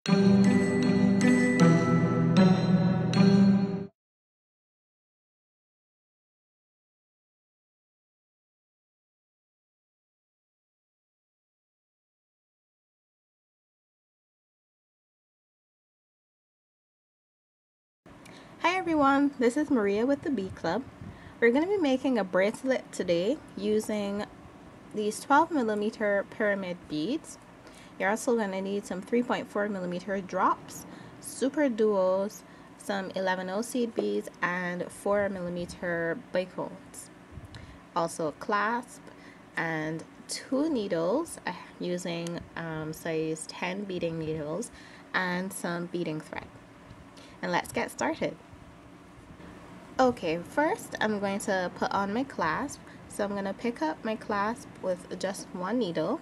Hi everyone, this is Maria with the Bead Club. We're going to be making a bracelet today using these 12mm pyramid beads. You're also going to need some 3.4mm drops, super duos, some 11/0 seed beads, and 4mm bicones. Also a clasp and 2 needles using size 10 beading needles and some beading thread. And let's get started. Okay, first I'm going to put on my clasp. So I'm going to pick up my clasp with just one needle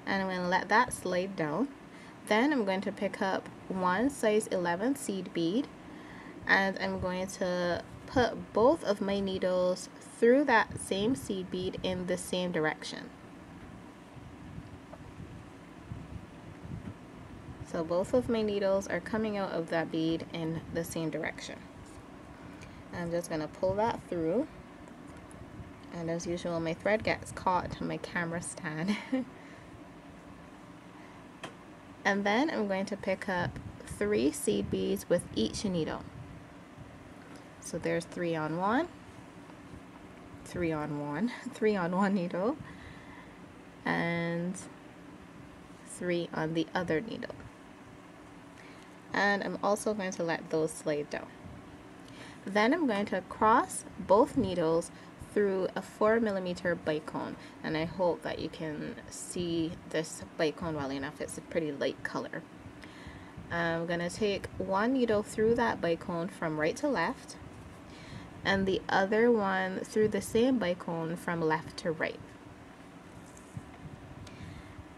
and I'm going to let that slide down. Then I'm going to pick up one size 11 seed bead and I'm going to put both of my needles through that same seed bead in the same direction. So both of my needles are coming out of that bead in the same direction. I'm just going to pull that through, and as usual my thread gets caught to my camera stand. And then I'm going to pick up 3 seed beads with each needle. So there's 3 on one, 3 on one, 3 on one needle, and 3 on the other needle. And I'm also going to let those slide down. Then I'm going to cross both needles through a 4mm bicone, and I hope that you can see this bicone well enough. It's a pretty light color. I'm going to take one needle through that bicone from right to left and the other one through the same bicone from left to right.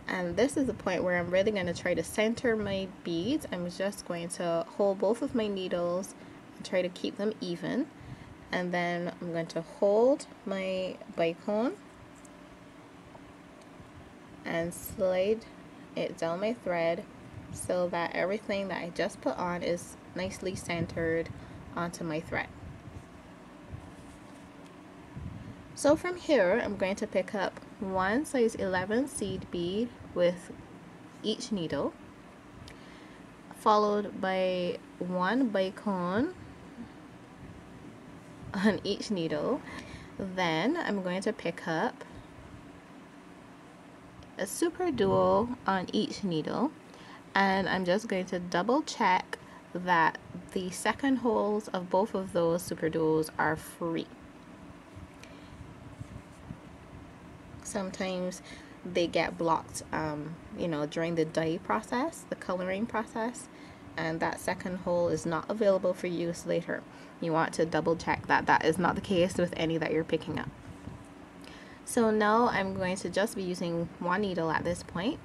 And this is the point where I'm really going to try to center my beads. I'm just going to hold both of my needles and try to keep them even. And then I'm going to hold my bicone and slide it down my thread so that everything that I just put on is nicely centered onto my thread. So from here, I'm going to pick up one size 11 seed bead with each needle, followed by one bicone on each needle. Then I'm going to pick up a super duo on each needle, and I'm just going to double check that the second holes of both of those super duos are free. Sometimes they get blocked during the dye process, the coloring process, and that second hole is not available for use later. You want to double check that that is not the case with any that you're picking up. So now I'm going to just be using one needle at this point.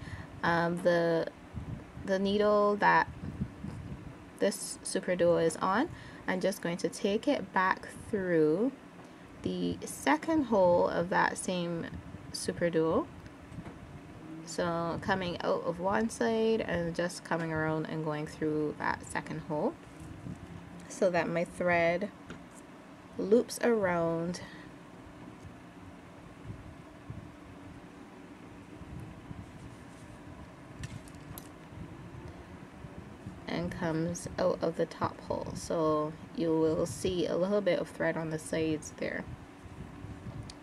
The needle that this super duo is on, I'm just going to take it back through the second hole of that same super duo. So coming out of one side and just coming around and going through that second hole so that my thread loops around and comes out of the top hole. So you will see a little bit of thread on the sides there.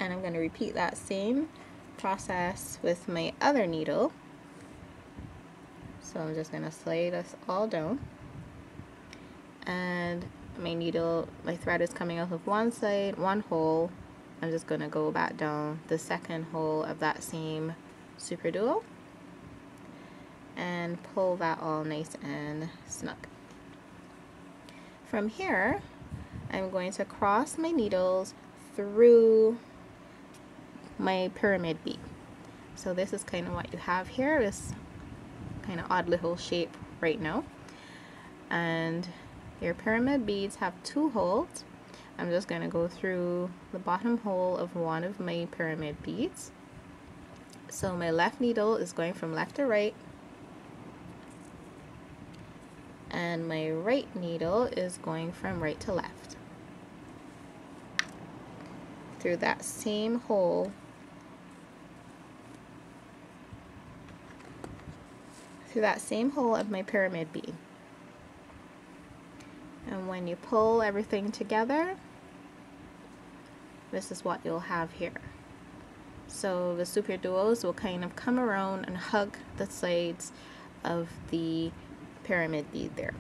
And I'm going to repeat that same process with my other needle. So I'm just going to slide this all down, and my thread is coming out of one side, one hole. I'm just going to go back down the second hole of that same super duo and pull that all nice and snug. From here, I'm going to cross my needles through my pyramid bead. So this is kind of what you have here, this kind of odd little shape right now. And your pyramid beads have 2 holes. I'm just going to go through the bottom hole of one of my pyramid beads. So my left needle is going from left to right, and my right needle is going from right to left through that same hole of my pyramid bead. And when you pull everything together, this is what you'll have here. So the super duos will kind of come around and hug the sides of the pyramid bead there.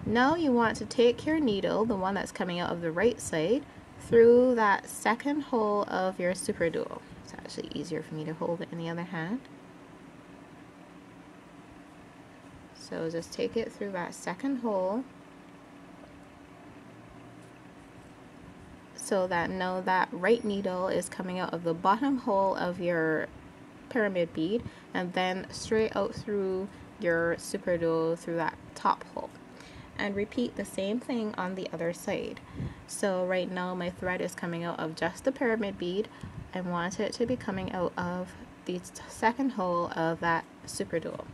Now you want to take your needle, the one that's coming out of the right side, through that second hole of your super duo. It's actually easier for me to hold it in the other hand. So just take it through that second hole, so that now that right needle is coming out of the bottom hole of your pyramid bead, and then straight out through your super duo through that top hole. And repeat the same thing on the other side. So right now my thread is coming out of just the pyramid bead. I want it to be coming out of the second hole of that super duo.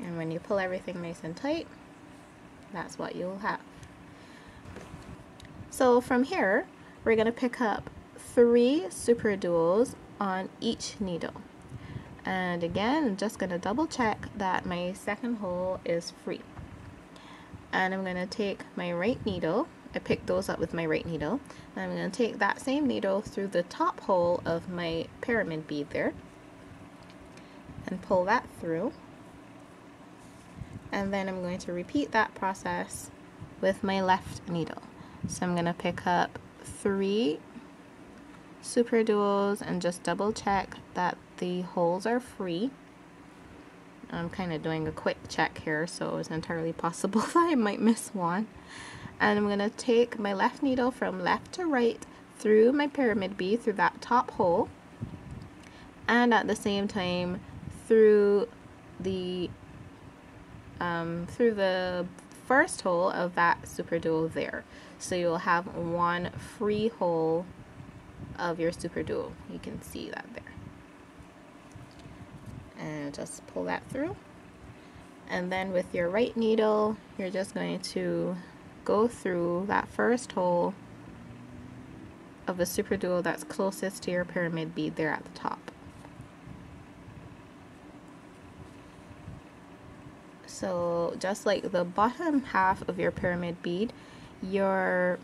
And when you pull everything nice and tight, that's what you'll have. So from here, we're going to pick up 3 super duos on each needle. And again, I'm just going to double check that my second hole is free. And I'm going to take my right needle. I picked those up with my right needle. And I'm going to take that same needle through the top hole of my pyramid bead there and pull that through. And then I'm going to repeat that process with my left needle. So I'm going to pick up 3 super duos and just double check that the holes are free. I'm kind of doing a quick check here, so it's entirely possible that I might miss one. And I'm going to take my left needle from left to right through my pyramid bead, through that top hole, and at the same time through the first hole of that super duo there. So you'll have 1 free hole of your super duo. You can see that there. And just pull that through. And then with your right needle, you're just going to go through that first hole of the super duo that's closest to your pyramid bead there at the top. So just like the bottom half of your pyramid bead, your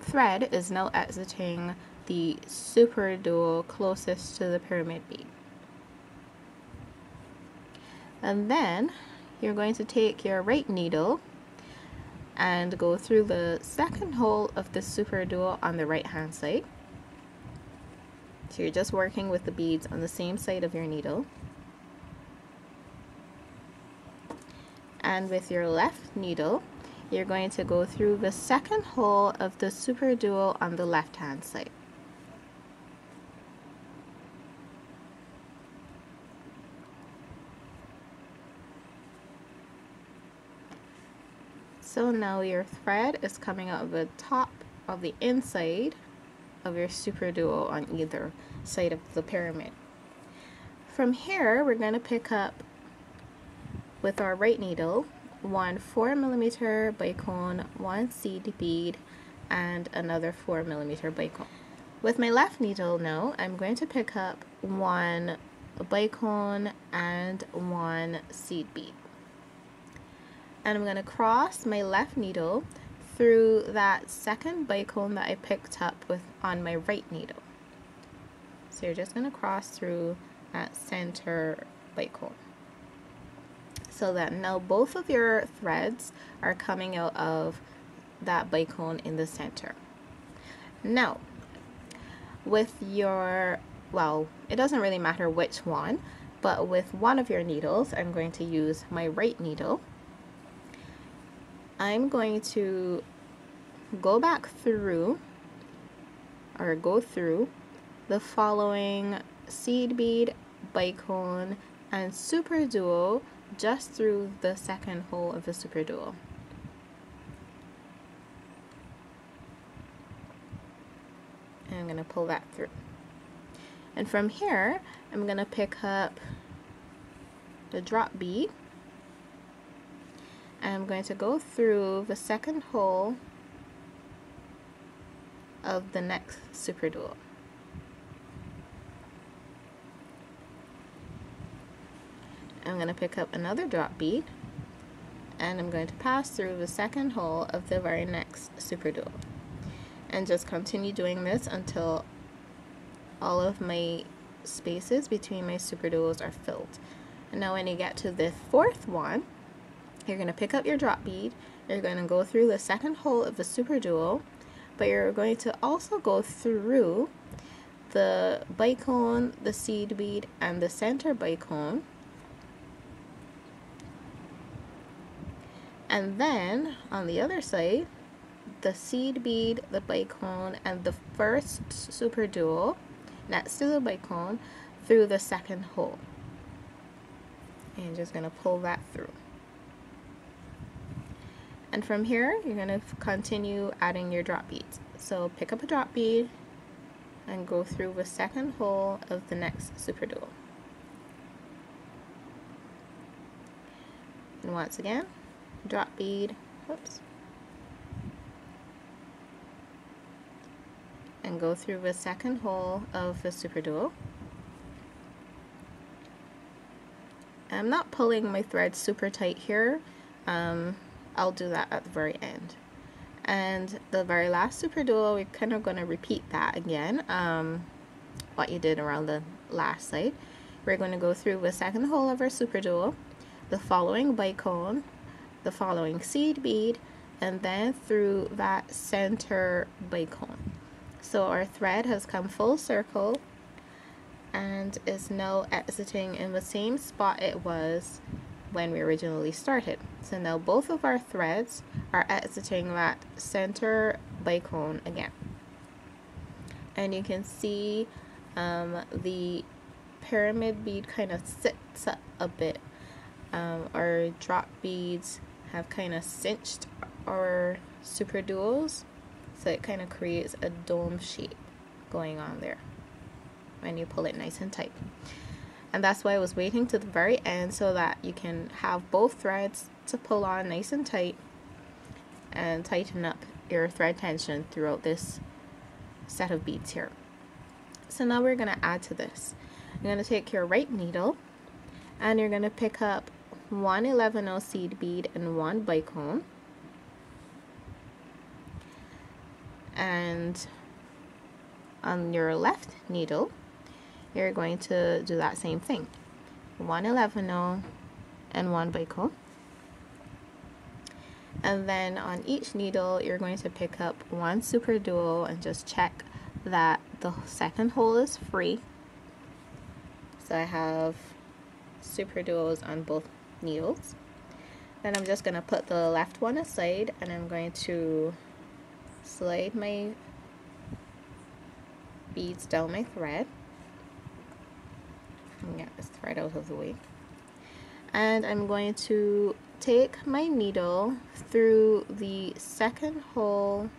thread is now exiting the super duo closest to the pyramid bead. And then you're going to take your right needle and go through the second hole of the super duo on the right hand side. So you're just working with the beads on the same side of your needle. And with your left needle, you're going to go through the second hole of the super duo on the left hand side. So now your thread is coming out of the top of the inside of your super duo on either side of the pyramid. From here, we're going to pick up with our right needle 1 4mm bicone, 1 seed bead, and another 4mm bicone. With my left needle now, I'm going to pick up 1 bicone and 1 seed bead. And I'm going to cross my left needle through that second bicone that I picked up on my right needle. So you're just going to cross through that center bicone, so that now both of your threads are coming out of that bicone in the center. Now, with your, well, it doesn't really matter which one, but with one of your needles, I'm going to use my right needle. I'm going to go back through, or go through the following seed bead, bicone, and super duo just through the second hole of the super duo. And I'm going to pull that through. And from here, I'm going to pick up the drop bead. And I'm going to go through the second hole of the next super duo. I'm going to pick up another drop bead, and I'm going to pass through the second hole of the very next super duo, and just continue doing this until all of my spaces between my super duos are filled. And now when you get to the fourth one, you're going to pick up your drop bead, you're going to go through the second hole of the super duo, but you're going to also go through the bicone, the seed bead, and the center bicone. And then on the other side, the seed bead, the bicone, and the first super duo next to the bicone through the second hole. And you're just going to pull that through. And from here, you're going to continue adding your drop beads. So pick up a drop bead and go through the second hole of the next super duo. And once again, drop bead, whoops, and go through the second hole of the super duo. I'm not pulling my thread super tight here. I'll do that at the very end. And the very last super duo, we're kind of going to repeat that again, what you did around the last side. We're going to go through the second hole of our super duo, the following bicone, the following seed bead, and then through that center bicone. So our thread has come full circle and is now exiting in the same spot it was when we originally started. So now both of our threads are exiting that center bicone again. And you can see the pyramid bead kind of sits up a bit. Our drop beads have kind of cinched our super duos, so it kind of creates a dome shape going on there when you pull it nice and tight. And that's why I was waiting to the very end, so that you can have both threads to pull on nice and tight and tighten up your thread tension throughout this set of beads here. So now we're going to add to this. You're going to take your right needle and you're going to pick up 1 11/0 seed bead and 1 bicone, and on your left needle you're going to do that same thing, 1 11/0 and 1 bicone, and then on each needle you're going to pick up 1 super duo and just check that the second hole is free. So I have super duos on both needles. Then I'm just going to put the left one aside and I'm going to slide my beads down my thread and get this thread out of the way. And I'm going to take my needle through the second hole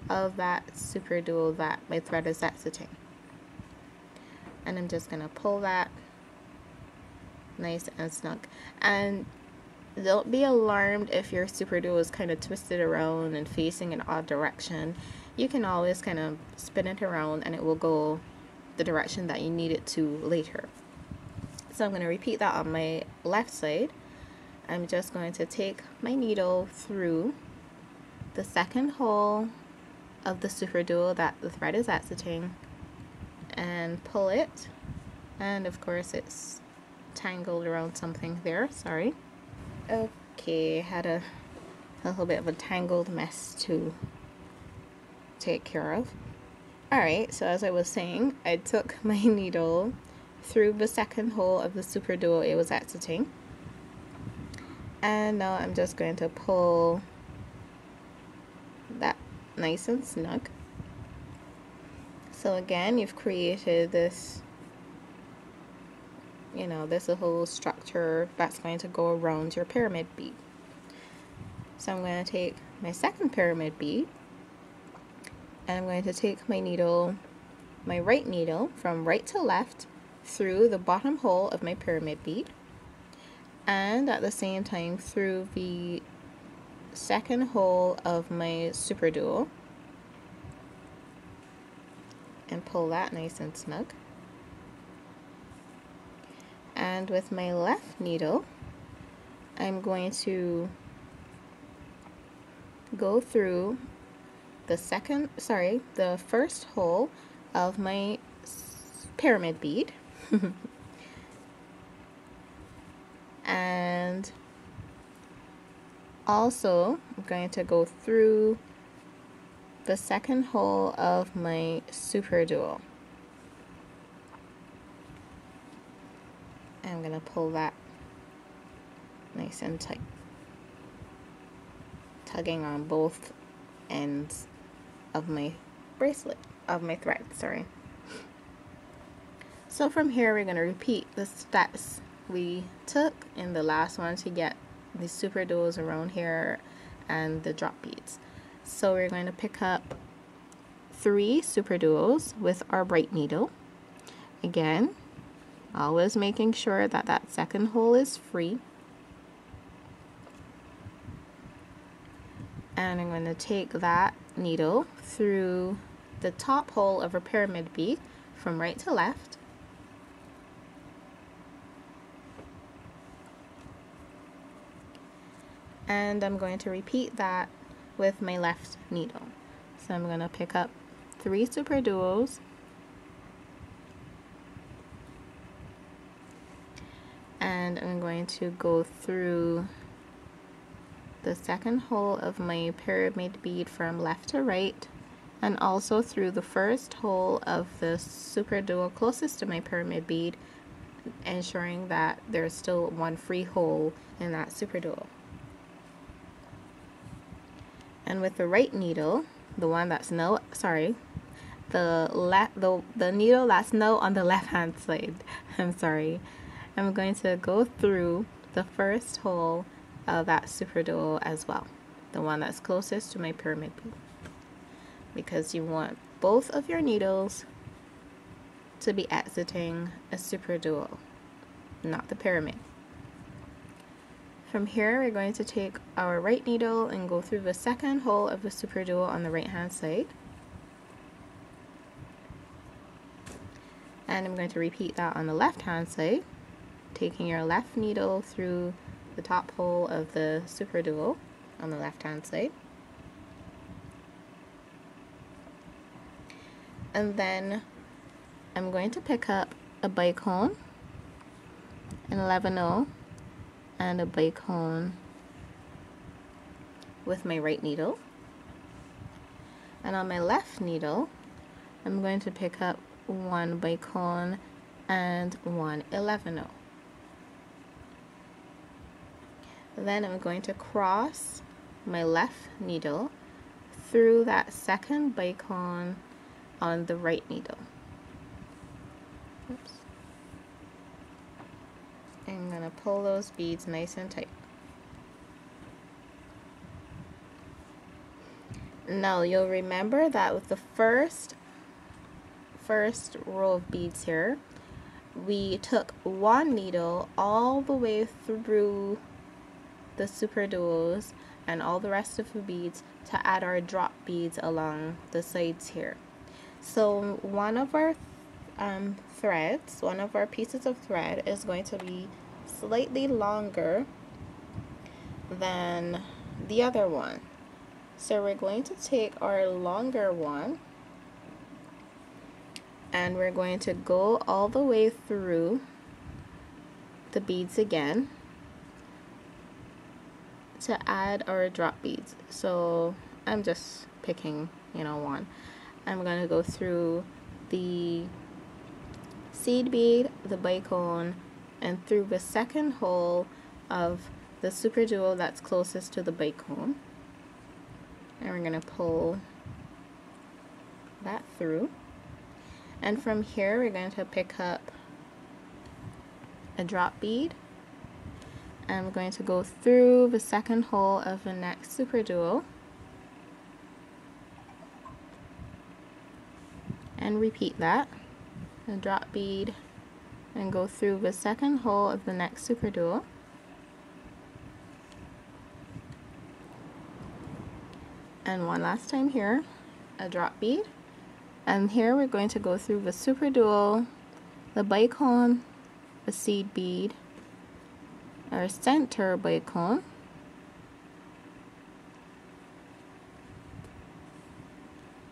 of that super duo that my thread is exiting. And I'm just going to pull that nice and snug. And don't be alarmed if your super duo is kind of twisted around and facing an odd direction. You can always kind of spin it around and it will go the direction that you need it to later. So I'm going to repeat that on my left side. I'm just going to take my needle through the second hole of the super duo that the thread is exiting and pull it, and of course it's tangled around something there, sorry. Okay, had a little bit of a tangled mess to take care of. Alright, so as I was saying, I took my needle through the second hole of the super duo it was exiting, and now I'm just going to pull that nice and snug. So again, you've created this, this whole structure that's going to go around your pyramid bead. So I'm going to take my second pyramid bead and I'm going to take my needle my right needle from right to left through the bottom hole of my pyramid bead, and at the same time through the second hole of my super duo, and pull that nice and snug. And with my left needle, I'm going to go through the first hole of my pyramid bead and also I'm going to go through the second hole of my super duo. I'm going to pull that nice and tight, tugging on both ends of my bracelet, of my thread, sorry. So from here we're going to repeat the steps we took in the last one to get the super duos around here and the drop beads. So we're going to pick up 3 super duos with our bright needle. Again, always making sure that that second hole is free. And I'm going to take that needle through the top hole of a pyramid bead from right to left. And I'm going to repeat that with my left needle. So I'm going to pick up 3 super duos and I'm going to go through the second hole of my pyramid bead from left to right, and also through the first hole of the super duo closest to my pyramid bead, ensuring that there's still one free hole in that super duo. And with the right needle, the one that's no, sorry, the needle that's no on the left hand side, I'm sorry, I'm going to go through the first hole of that super duo as well, the one that's closest to my pyramid bead, because you want both of your needles to be exiting a super duo, not the pyramid. From here we're going to take our right needle and go through the second hole of the super duo on the right hand side, and I'm going to repeat that on the left hand side, taking your left needle through the top hole of the super duo on the left hand side, and then I'm going to pick up a bicone, an 11-0, and a bicone with my right needle, and on my left needle I'm going to pick up 1 bicone and 1 11-0. Then I'm going to cross my left needle through that second bicone on the right needle. Oops. I'm going to pull those beads nice and tight. Now you'll remember that with the first row of beads here, we took 1 needle all the way through the super duos and all the rest of the beads to add our drop beads along the sides here. So one of our threads, one of our pieces of thread is going to be slightly longer than the other one. So we're going to take our longer one and we're going to go all the way through the beads again to add our drop beads. So I'm just picking, one. I'm going to go through the seed bead, the bicone, and through the second hole of the super duo that's closest to the bicone, and we're going to pull that through, and from here we're going to pick up a drop bead. I'm going to go through the second hole of the next super duo and repeat that. A drop bead and go through the second hole of the next super duo. And one last time here, a drop bead. And here we're going to go through the super duo, the bicone, the seed bead, our center bicone,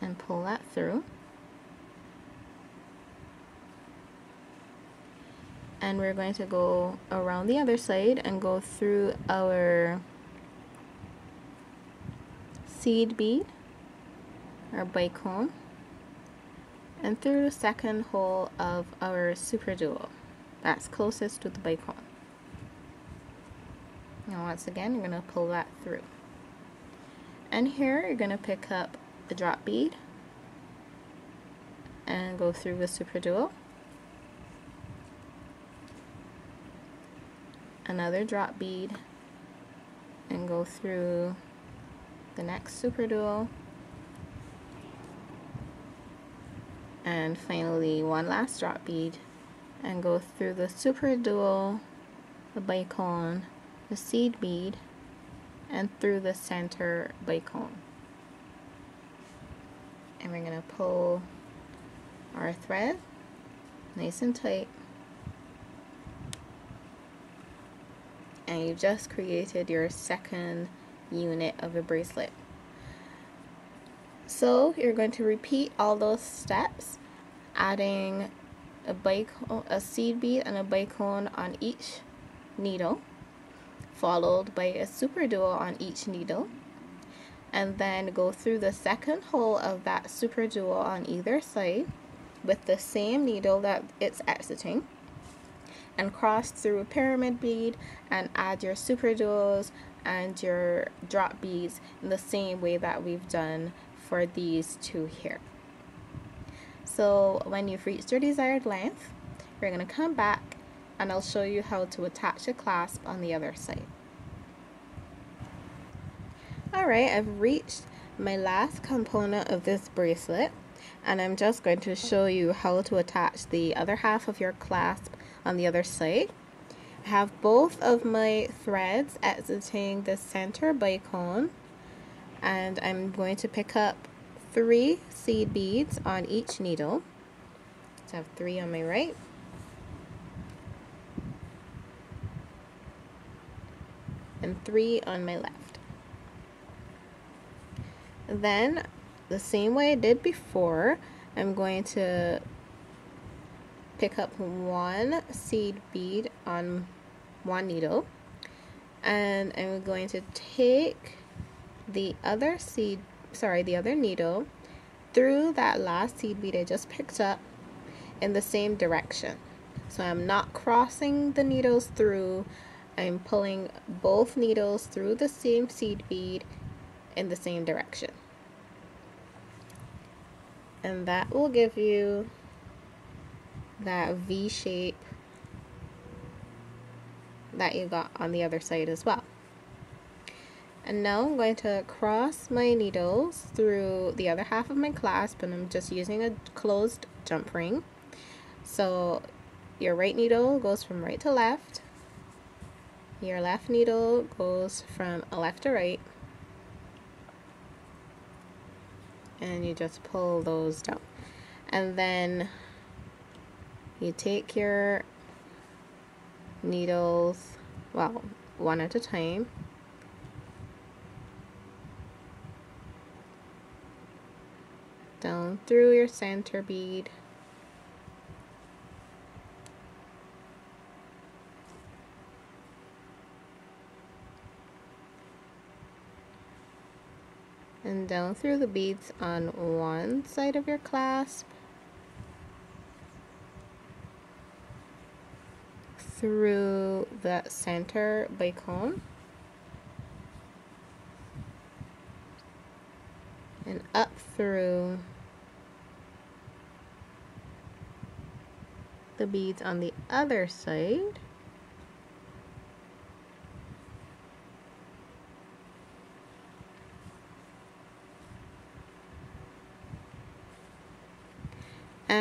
and pull that through. And we're going to go around the other side and go through our seed bead, our bicone, and through the second hole of our super duo that's closest to the bicone. Now once again, you're going to pull that through. And here you're going to pick up the drop bead and go through the super duo. Another drop bead and go through the next super duo. And finally one last drop bead and go through the super duo, the bicone, the seed bead, and through the center bicone. And we're going to pull our thread nice and tight, and you just created your second unit of a bracelet. So you're going to repeat all those steps, adding a seed bead and a bicone on each needle, followed by a super duo on each needle, and then go through the second hole of that super duo on either side with the same needle that it's exiting, and cross through a pyramid bead and add your super duos and your drop beads in the same way that we've done for these two here. So when you've reached your desired length, you're going to come back and I'll show you how to attach a clasp on the other side. Alright, I've reached my last component of this bracelet, and I'm just going to show you how to attach the other half of your clasp on the other side. I have both of my threads exiting the center bicone, and I'm going to pick up 3 seed beads on each needle. So I have 3 on my right, and 3 on my left. Then, the same way I did before, I'm going to pick up 1 seed bead on one needle, and I'm going to take the other needle through that last seed bead I just picked up in the same direction. So I'm not crossing the needles through, I'm pulling both needles through the same seed bead in the same direction. And that will give you that V shape that you got on the other side as well. And now I'm going to cross my needles through the other half of my clasp, and I'm just using a closed jump ring. So your right needle goes from right to left, your left needle goes from left to right, and you just pull those down. And then you take your needles, well, one at a time, down through your center bead, and down through the beads on one side of your clasp, through the center bicone, and up through the beads on the other side,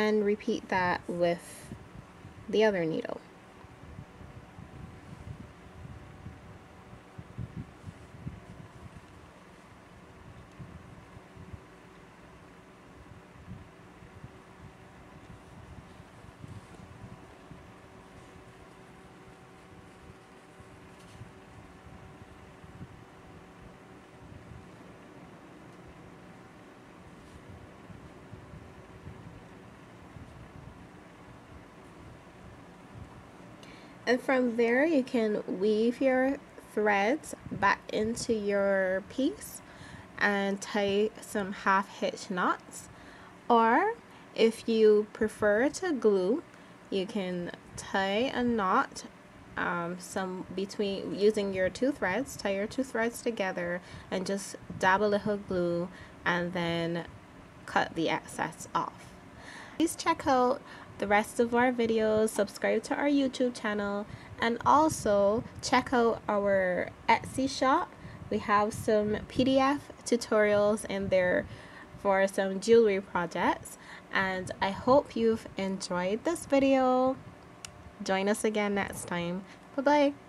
and repeat that with the other needle. And from there, you can weave your threads back into your piece and tie some half hitch knots. Or if you prefer to glue, you can tie a knot some between using your two threads. Tie your two threads together and just dab a little glue and then cut the excess off. Please check out the rest of our videos, subscribe to our YouTube channel, and also check out our Etsy shop. We have some PDF tutorials in there for some jewelry projects, and I hope you've enjoyed this video. Join us again next time. Bye bye.